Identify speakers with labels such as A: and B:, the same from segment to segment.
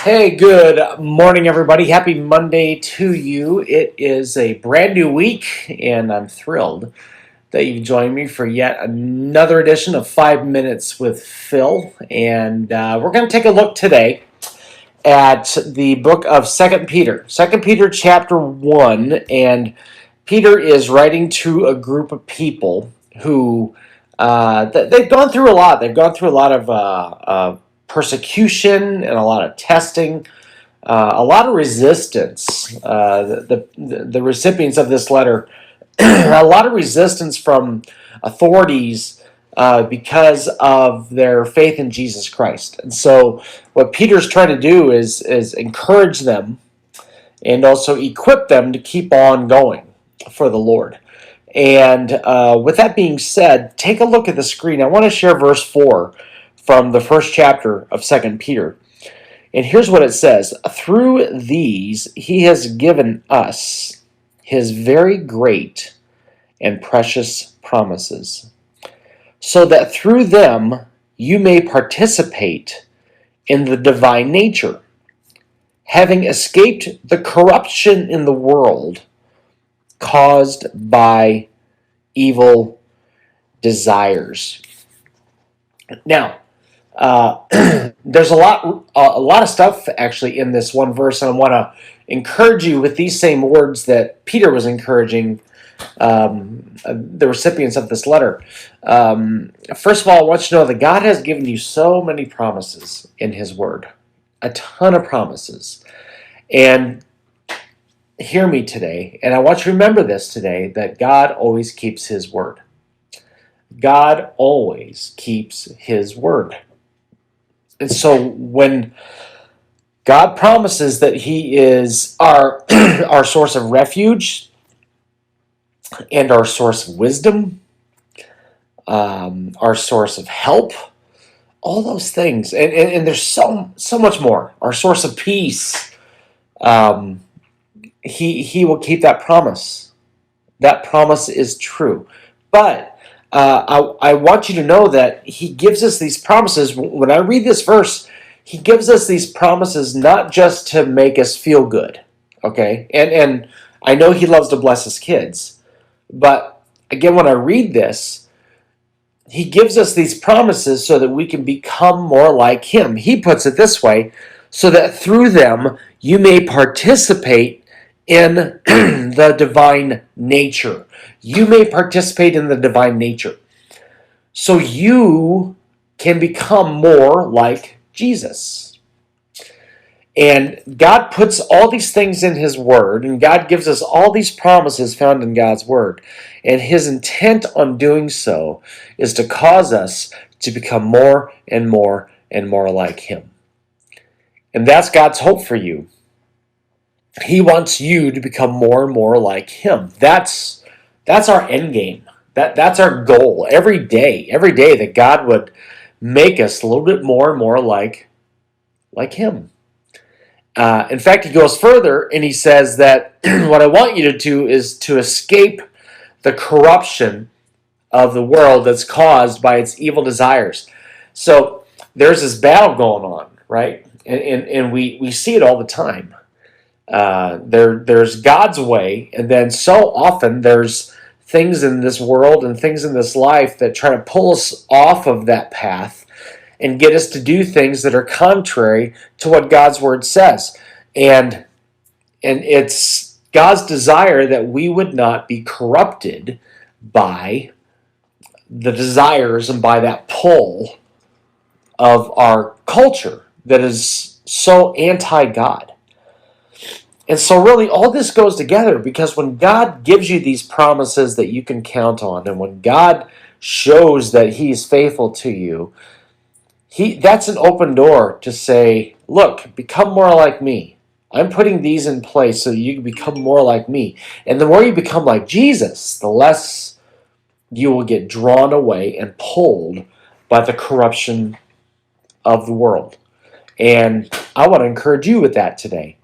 A: Hey, good morning, everybody. Happy Monday to you. It is a brand new week, and I'm thrilled that you joined me for yet another edition of 5 Minutes with Phil. And we're going to take a look today at the book of Second Peter. Second Peter chapter 1, and Peter is writing to a group of people who they've gone through a lot. They've gone through a lot of persecution and a lot of testing, a lot of resistance. The recipients of this letter, a lot of resistance from authorities because of their faith in Jesus Christ. And so, what Peter's trying to do is encourage them and also equip them to keep on going for the Lord. And with that being said, take a look at the screen. I want to share verse 4 from the first chapter of Second Peter. And here's what it says. Through these he has given us his very great and precious promises, so that through them you may participate in the divine nature, having escaped the corruption in the world caused by evil desires. Now, there's a lot of stuff actually in this one verse, and I want to encourage you with these same words that Peter was encouraging the recipients of this letter. First of all, I want you to know that God has given you so many promises in His Word, a ton of promises. And hear me today, and I want you to remember this today, that God always keeps His Word. God always keeps His Word. And so when God promises that He is our, our source of refuge and our source of wisdom, our source of help, all those things, and there's so much more, our source of peace, He will keep that promise. That promise is true. But I want you to know that He gives us these promises. When I read this verse, He gives us these promises not just to make us feel good, okay? And I know He loves to bless His kids. But again, when I read this, He gives us these promises so that we can become more like Him. He puts it this way, so that through them you may participate in the divine nature. You may participate in the divine nature. So you can become more like Jesus. And God puts all these things in His Word, and God gives us all these promises found in God's Word. And His intent on doing so is to cause us to become more and more and more like Him. And that's God's hope for you. He wants you to become more and more like Him. That's our end game. That's our goal every day that God would make us a little bit more and more like Him. In fact, He goes further and He says that what I want you to do is to escape the corruption of the world that's caused by its evil desires. So there's this battle going on, right? And we see it all the time. There's God's way, and then so often there's things in this world and things in this life that try to pull us off of that path and get us to do things that are contrary to what God's Word says. And it's God's desire that we would not be corrupted by the desires and by that pull of our culture that is so anti-God. And so really all this goes together, because when God gives you these promises that you can count on, and when God shows that He is faithful to you, that's an open door to say, look, become more like me. I'm putting these in place so that you can become more like me. And the more you become like Jesus, the less you will get drawn away and pulled by the corruption of the world. And I want to encourage you with that today.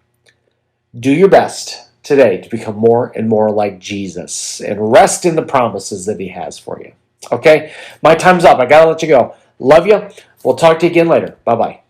A: Do your best today to become more and more like Jesus and rest in the promises that He has for you. Okay? My time's up. I got to let you go. Love you. We'll talk to you again later. Bye-bye.